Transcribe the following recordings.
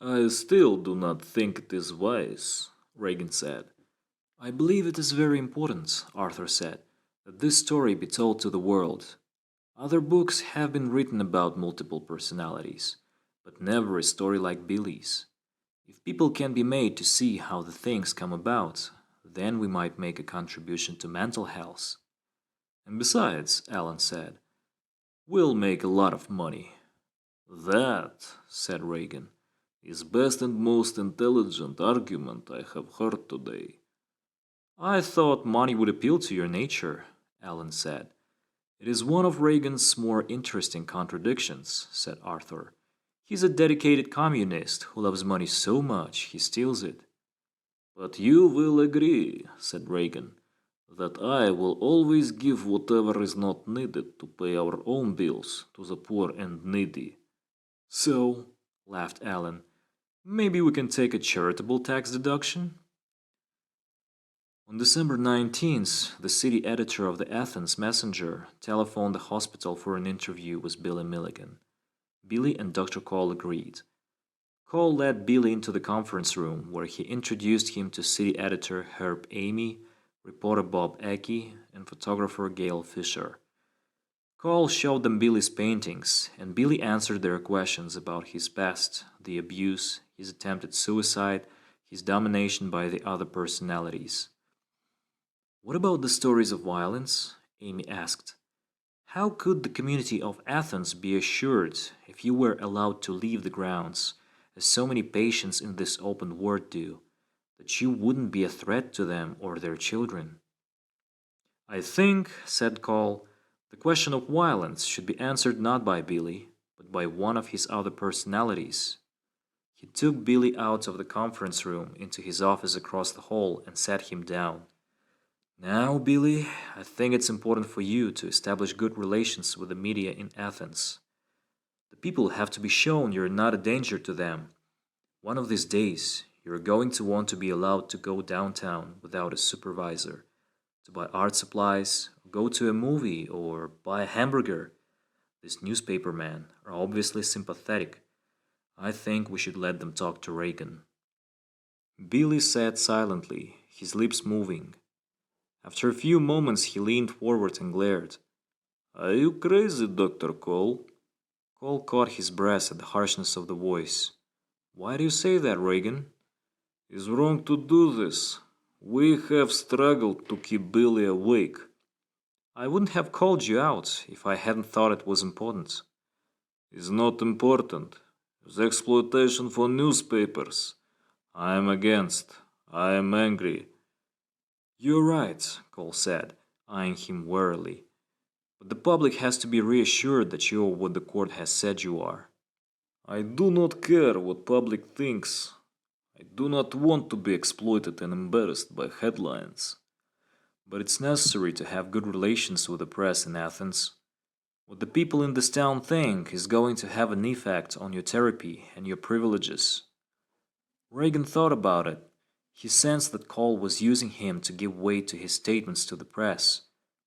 I still do not think it is wise, Reagan said. I believe it is very important, Arthur said, that this story be told to the world. Other books have been written about multiple personalities, but never a story like Billy's. If people can be made to see how the things come about, then we might make a contribution to mental health. And besides, Alan said, we'll make a lot of money. That, said Reagan, is best and most intelligent argument I have heard today. I thought money would appeal to your nature, Alan said. It is one of Reagan's more interesting contradictions, said Arthur. He's a dedicated communist who loves money so much he steals it. But you will agree, said Reagan, that I will always give whatever is not needed to pay our own bills to the poor and needy. So, laughed Alan, maybe we can take a charitable tax deduction? On December 19th, the city editor of the Athens Messenger telephoned the hospital for an interview with Billy Milligan. Billy and Dr. Cole agreed. Cole led Billy into the conference room where he introduced him to city editor Herb Amy, reporter Bob Ecke, and photographer Gail Fisher. Cole showed them Billy's paintings, and Billy answered their questions about his past, the abuse, his attempted suicide, his domination by the other personalities. What about the stories of violence? Amy asked. How could the community of Athens be assured, if you were allowed to leave the grounds, as so many patients in this open ward do, that you wouldn't be a threat to them or their children? I think, said Cole, the question of violence should be answered not by Billy, but by one of his other personalities. He took Billy out of the conference room into his office across the hall and sat him down. Now, Billy, I think it's important for you to establish good relations with the media in Athens. The people have to be shown you're not a danger to them. One of these days, you're going to want to be allowed to go downtown without a supervisor, to buy art supplies, go to a movie, or buy a hamburger. These newspapermen are obviously sympathetic. I think we should let them talk to Reagan. Billy sat silently, his lips moving. After a few moments, he leaned forward and glared. Are you crazy, Dr. Cole? Cole caught his breath at the harshness of the voice. Why do you say that, Reagan? It's wrong to do this. We have struggled to keep Billy awake. I wouldn't have called you out if I hadn't thought it was important. It's not important. It's exploitation for newspapers. I am against. I am angry. You're right, Cole said, eyeing him warily. But the public has to be reassured that you are what the court has said you are. I do not care what public thinks. I do not want to be exploited and embarrassed by headlines. But it's necessary to have good relations with the press in Athens. What the people in this town think is going to have an effect on your therapy and your privileges. Reagan thought about it. He sensed that Cole was using him to give weight to his statements to the press,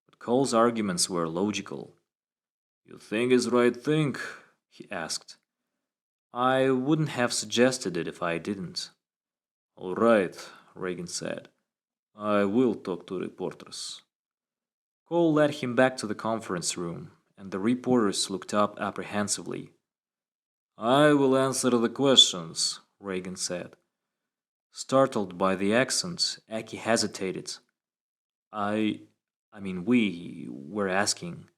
but Cole's arguments were logical. You think it's right thing? He asked. I wouldn't have suggested it if I didn't. All right, Reagan said. I will talk to reporters. Cole led him back to the conference room, and the reporters looked up apprehensively. I will answer the questions, Reagan said. Startled by the accent, Aki hesitated. I we were asking.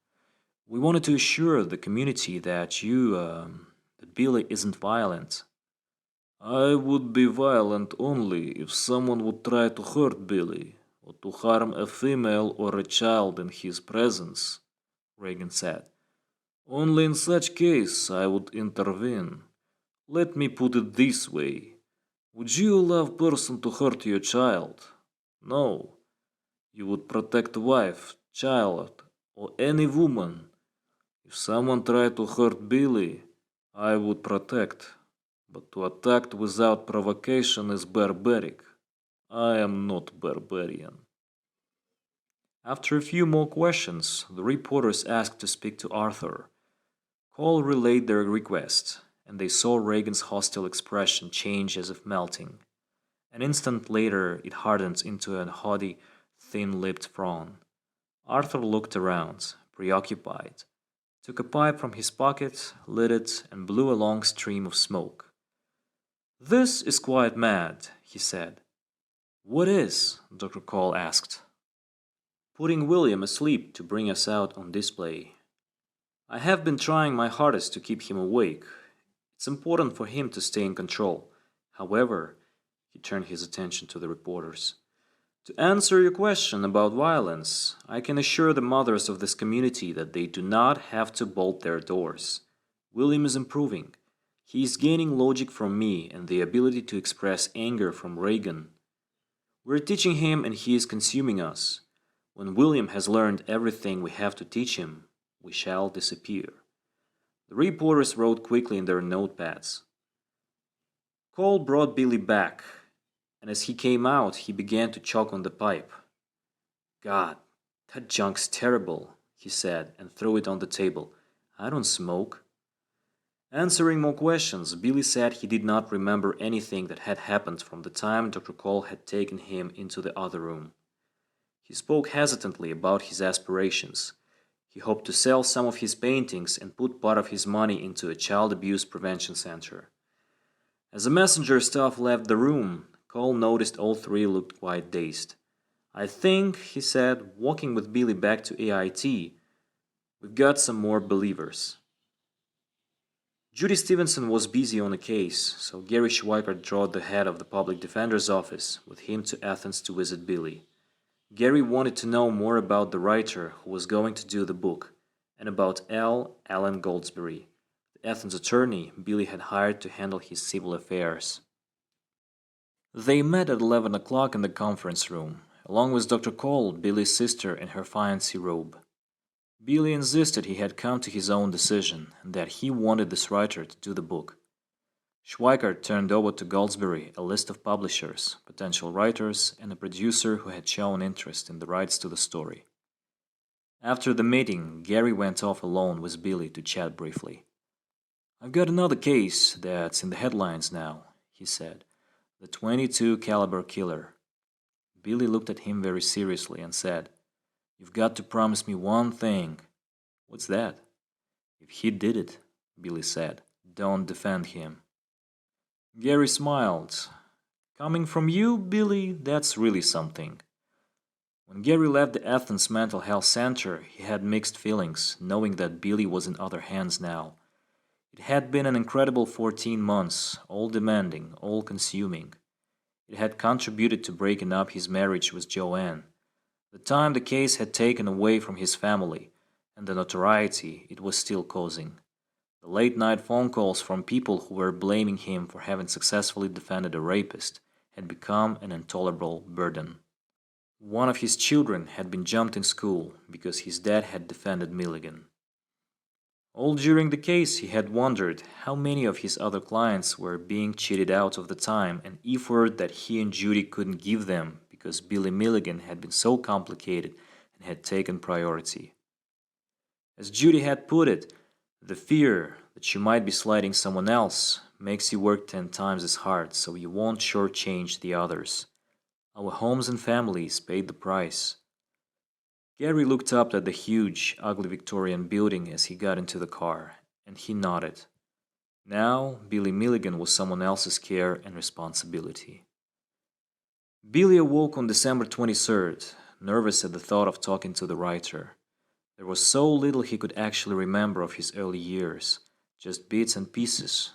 We wanted to assure the community that that Billy isn't violent. I would be violent only if someone would try to hurt Billy or to harm a female or a child in his presence, Reagan said. Only in such case I would intervene. Let me put it this way. Would you allow a person to hurt your child? No. You would protect wife, child, or any woman. If someone tried to hurt Billy, I would protect. But to attack without provocation is barbaric. I am not barbarian. After a few more questions, the reporters asked to speak to Arthur. Cole relayed their request, and they saw Reagan's hostile expression change as if melting. An instant later, it hardened into a haughty, thin-lipped frown. Arthur looked around, preoccupied, took a pipe from his pocket, lit it, and blew a long stream of smoke. "This is quite mad," he said. "What is?" Dr. Cole asked. "Putting William asleep to bring us out on display. I have been trying my hardest to keep him awake. It's important for him to stay in control. However," he turned his attention to the reporters, "to answer your question about violence, I can assure the mothers of this community that they do not have to bolt their doors. William is improving. He is gaining logic from me and the ability to express anger from Reagan. We're teaching him and he is consuming us. When William has learned everything we have to teach him, we shall disappear." The reporters wrote quickly in their notepads. Cole brought Billy back, and as he came out, he began to choke on the pipe. "God, that junk's terrible," he said, and threw it on the table. "I don't smoke." Answering more questions, Billy said he did not remember anything that had happened from the time Dr. Cole had taken him into the other room. He spoke hesitantly about his aspirations. He hoped to sell some of his paintings and put part of his money into a child abuse prevention center. As the messenger staff left the room, Cole noticed all three looked quite dazed. "I think," he said, walking with Billy back to AIT, "we've got some more believers." Judy Stevenson was busy on a case, so Gary Schweikart drove the head of the public defender's office with him to Athens to visit Billy. Gary wanted to know more about the writer who was going to do the book, and about Alan Goldsberry, the Athens attorney Billy had hired to handle his civil affairs. They met at 11 o'clock in the conference room, along with Dr. Cole, Billy's sister, in her fancy robe. Billy insisted he had come to his own decision, and that he wanted this writer to do the book. Schweikart turned over to Goldsberry a list of publishers, potential writers, and a producer who had shown interest in the rights to the story. After the meeting, Gary went off alone with Billy to chat briefly. "I've got another case that's in the headlines now," he said. "The .22 caliber killer." Billy looked at him very seriously and said, "You've got to promise me one thing." "What's that?" "If he did it," Billy said, "don't defend him." Gary smiled. "Coming from you, Billy, that's really something." When Gary left the Athens Mental Health Center, he had mixed feelings, knowing that Billy was in other hands now. It had been an incredible 14 months, all demanding, all consuming. It had contributed to breaking up his marriage with Joanne, the time the case had taken away from his family, and the notoriety it was still causing. The late-night phone calls from people who were blaming him for having successfully defended a rapist had become an intolerable burden. One of his children had been jumped in school because his dad had defended Milligan. All during the case, he had wondered how many of his other clients were being cheated out of the time and effort that he and Judy couldn't give them because Billy Milligan had been so complicated and had taken priority. As Judy had put it, the fear that you might be slighting someone else makes you work 10 times as hard so you won't shortchange the others. Our homes and families paid the price. Gary looked up at the huge, ugly Victorian building as he got into the car, and he nodded. Now, Billy Milligan was someone else's care and responsibility. Billy awoke on December 23rd, nervous at the thought of talking to the writer. There was so little he could actually remember of his early years, just bits and pieces,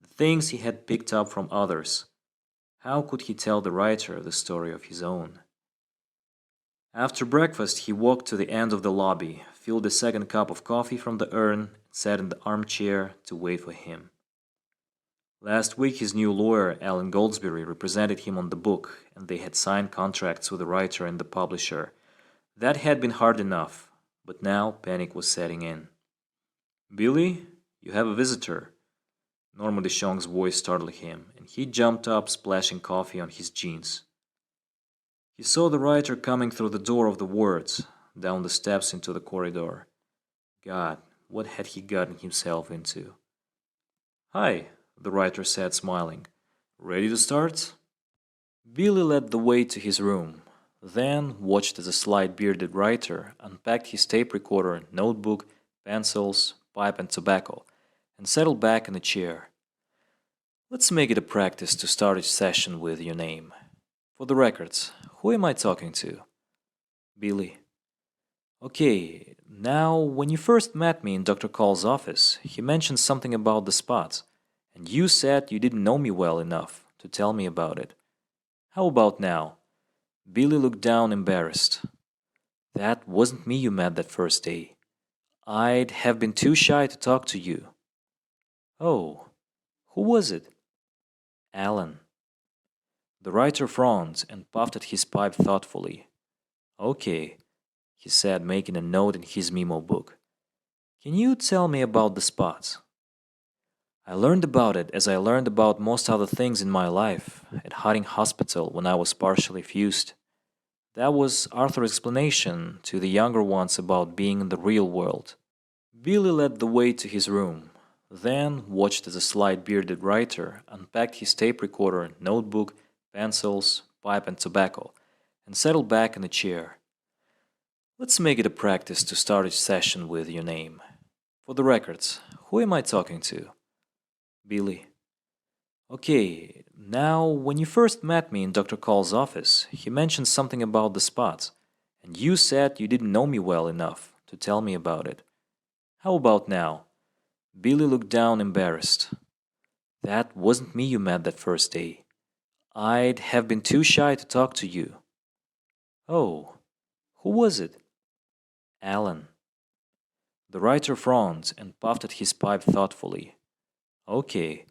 the things he had picked up from others. How could he tell the writer the story of his own? After breakfast, he walked to the end of the lobby, filled a second cup of coffee from the urn, and sat in the armchair to wait for him. Last week, his new lawyer, Alan Goldsberry, represented him on the book, and they had signed contracts with the writer and the publisher. That had been hard enough, but now panic was setting in. "Billy, you have a visitor." Norman DeShong's voice startled him, and he jumped up, splashing coffee on his jeans. He saw the writer coming through the door of the wards, down the steps into the corridor. God, what had he gotten himself into? Hi, the writer said, smiling. Ready to start? Billy led the way to his room, then watched as a slight bearded writer unpacked his tape recorder, notebook, pencils, pipe, and tobacco, and settled back in a chair. Let's make it a practice to start each session with your name. For the records, who am I talking to? Billy. Okay, now, when you first met me in Dr. Call's office, he mentioned something about the spots, and you said you didn't know me well enough to tell me about it. How about now? Billy looked down, embarrassed. That wasn't me you met that first day. I'd have been too shy to talk to you. Oh, who was it? Alan. The writer frowned and puffed at his pipe thoughtfully. Okay, he said, making a note in his memo book. Can you tell me about the spots? I learned about it as I learned about most other things in my life at Harding Hospital when I was partially fused. That was Arthur's explanation to the younger ones about being in the real world. Billy led the way to his room, then watched as a slight bearded writer unpacked his tape recorder, notebook, pencils, pipe, and tobacco, and settled back in a chair. Let's make it a practice to start each session with your name. For the records, who am I talking to? Billy. Okay, now, when you first met me in Dr. Call's office, he mentioned something about the spots, and you said you didn't know me well enough to tell me about it. How about now? Billy looked down, embarrassed. That wasn't me you met that first day. I'd have been too shy to talk to you. Oh, who was it? Alan. The writer frowned and puffed at his pipe thoughtfully. Okay,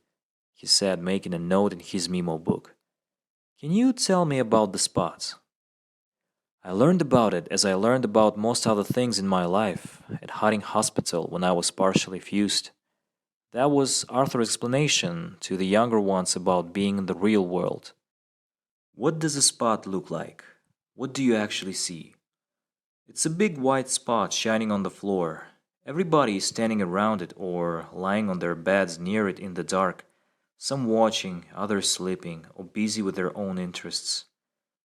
he said, making a note in his memo book. Can you tell me about the spots? I learned about it as I learned about most other things in my life at Harding Hospital when I was partially fused. That was Arthur's explanation to the younger ones about being in the real world. What does a spot look like? What do you actually see? It's a big white spot shining on the floor. Everybody is standing around it or lying on their beds near it in the dark, some watching, others sleeping, or busy with their own interests.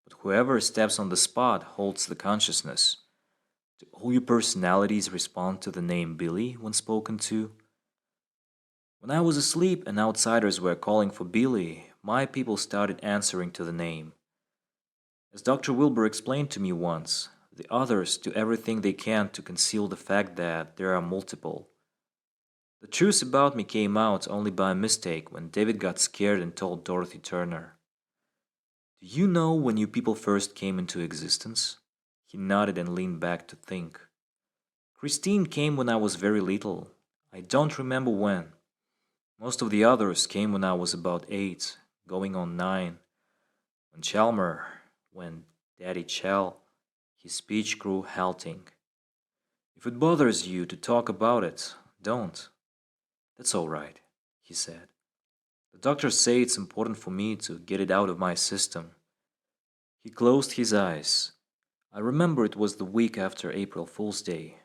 But whoever steps on the spot holds the consciousness. Do all your personalities respond to the name Billy when spoken to? When I was asleep and outsiders were calling for Billy, my people started answering to the name. As Dr. Wilbur explained to me once, the others do everything they can to conceal the fact that there are multiple. The truth about me came out only by mistake when David got scared and told Dorothy Turner. Do you know when you people first came into existence? He nodded and leaned back to think. Christine came when I was very little. I don't remember when. Most of the others came when I was about 8, going on 9. When Daddy Chal, his speech grew halting. If it bothers you to talk about it, don't. That's all right, he said. The doctors say it's important for me to get it out of my system. He closed his eyes. I remember it was the week after April Fool's Day.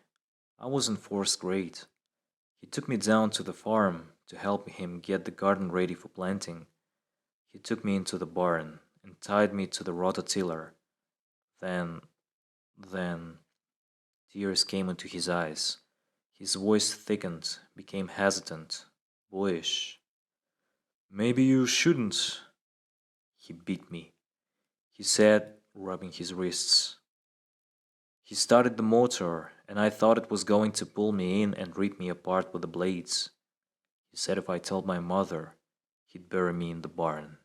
I was in 4th grade. He took me down to the farm to help him get the garden ready for planting. He took me into the barn and tied me to the rototiller. Then, tears came into his eyes. His voice thickened, became hesitant, boyish. Maybe you shouldn't. He beat me, he said, rubbing his wrists. He started the motor, and I thought it was going to pull me in and rip me apart with the blades. He said if I told my mother, he'd bury me in the barn.